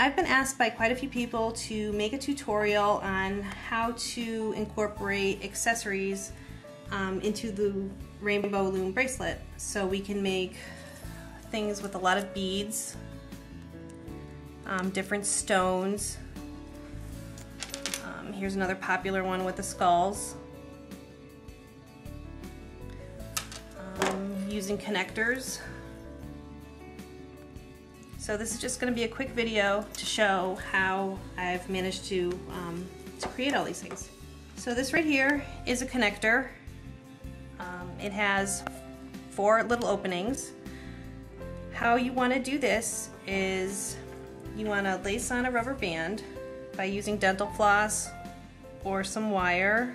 I've been asked by quite a few people to make a tutorial on how to incorporate accessories into the Rainbow Loom bracelet, so we can make things with a lot of beads, different stones. Here's another popular one with the skulls. Using connectors. So this is just going to be a quick video to show how I've managed to create all these things. So this right here is a connector. It has 4 little openings. How you want to do this is you want to lace on a rubber band by using dental floss or some wire.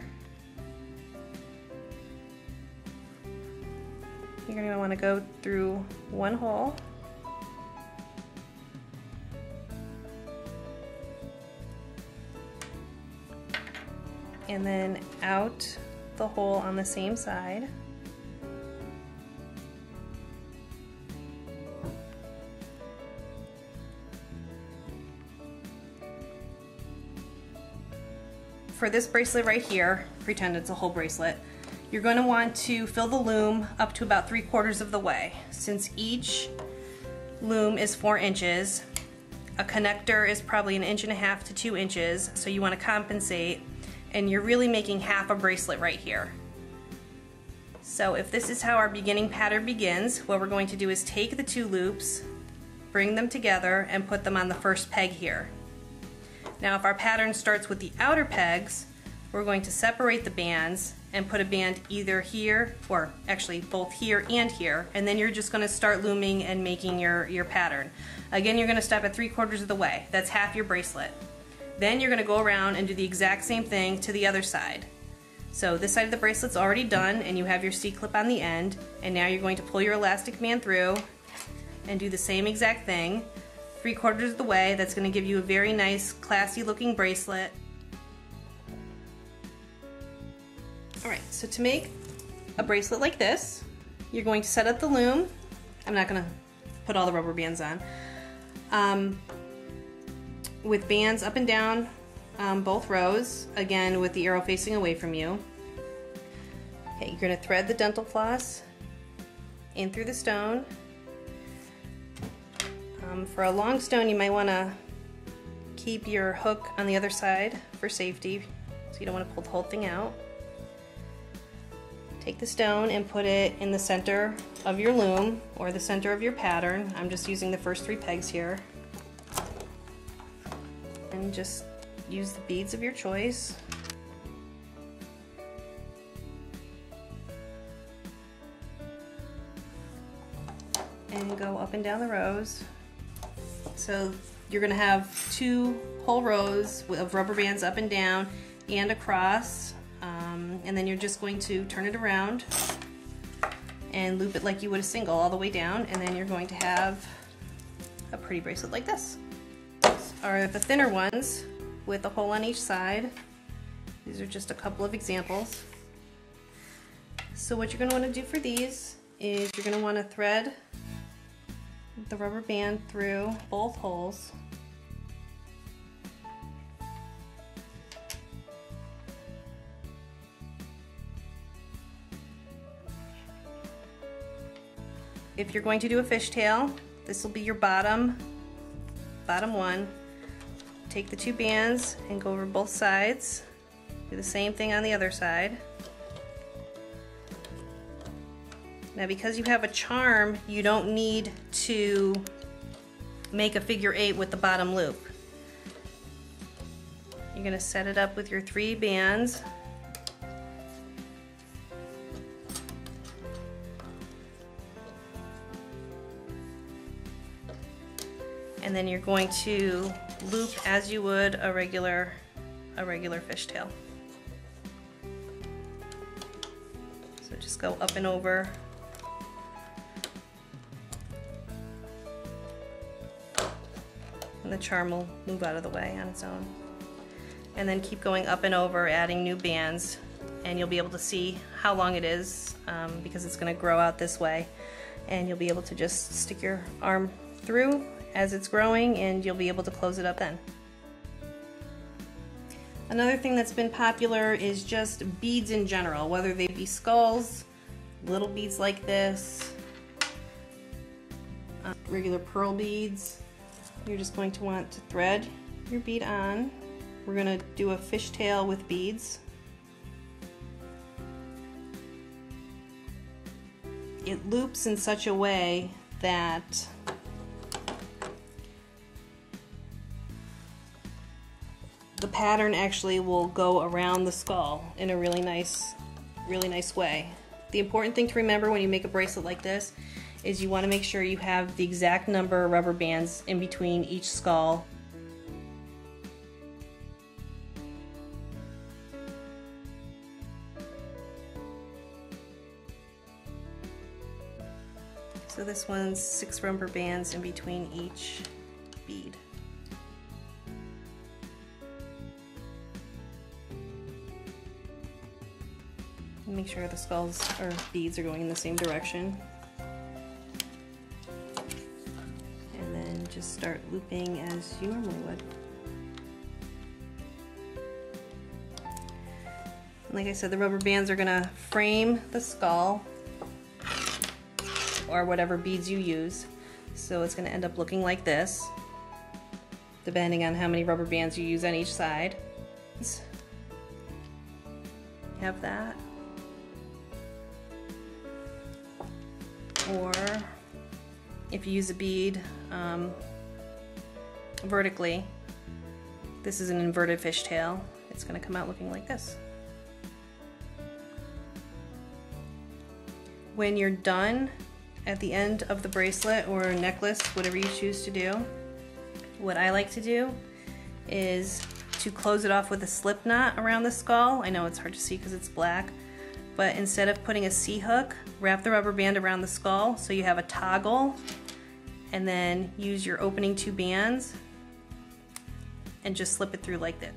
You're going to want to go through one hole. And then out the hole on the same side. For this bracelet right here, pretend it's a whole bracelet, you're going to want to fill the loom up to about 3/4 of the way. Since each loom is 4 inches, a connector is probably 1.5 inches to 2 inches, so you want to compensate, and you're really making half a bracelet right here. So if this is how our beginning pattern begins, what we're going to do is take the 2 loops, bring them together, and put them on the first peg here. Now if our pattern starts with the outer pegs, we're going to separate the bands and put a band either here, or actually both here and here, and then you're just going to start looming and making your pattern. Again, you're going to stop at 3/4 of the way. That's half your bracelet. Then you're going to go around and do the exact same thing to the other side. So this side of the bracelet's already done and you have your C-clip on the end, and now you're going to pull your elastic band through and do the same exact thing 3/4 of the way. That's going to give you a very nice, classy looking bracelet. Alright, so to make a bracelet like this, you're going to set up the loom. I'm not going to put all the rubber bands on. With bands up and down both rows, again with the arrow facing away from you. Okay, you're going to thread the dental floss in through the stone. For a long stone, you might want to keep your hook on the other side for safety, so you don't want to pull the whole thing out. Take the stone and put it in the center of your loom or the center of your pattern. I'm just using the first 3 pegs here. And just use the beads of your choice. And go up and down the rows. So you're going to have 2 whole rows of rubber bands up and down and across. And then you're just going to turn it around and loop it like you would a single all the way down, and then you're going to have a pretty bracelet like this. These are the thinner ones with a hole on each side. These are just a couple of examples. So what you're going to want to do for these is you're going to want to thread the rubber band through both holes. If you're going to do a fishtail, this will be your bottom one. Take the 2 bands and go over both sides. Do the same thing on the other side. Now because you have a charm, you don't need to make a figure 8 with the bottom loop. You're going to set it up with your 3 bands. And then you're going to loop as you would a regular fishtail. So just go up and over. And the charm will move out of the way on its own. And then keep going up and over, adding new bands, and you'll be able to see how long it is because it's going to grow out this way. And you'll be able to just stick your arm through as it's growing, and you'll be able to close it up then. Another thing that's been popular is just beads in general, whether they be skulls, little beads like this, regular pearl beads. You're just going to want to thread your bead on. We're going to do a fishtail with beads. It loops in such a way that the pattern actually will go around the skull in a really nice way. The important thing to remember when you make a bracelet like this is you want to make sure you have the exact number of rubber bands in between each skull. So this one's 6 rubber bands in between each bead. Make sure the skulls or beads are going in the same direction. And then just start looping as you normally would. And like I said, the rubber bands are gonna frame the skull or whatever beads you use. So it's gonna end up looking like this, depending on how many rubber bands you use on each side. Have that. Or if you use a bead vertically, this is an inverted fishtail, it's going to come out looking like this. When you're done at the end of the bracelet or necklace, whatever you choose to do, what I like to do is to close it off with a slip knot around the skull. I know it's hard to see because it's black, but instead of putting a C-hook, wrap the rubber band around the skull so you have a toggle, and then use your opening 2 bands and just slip it through like this.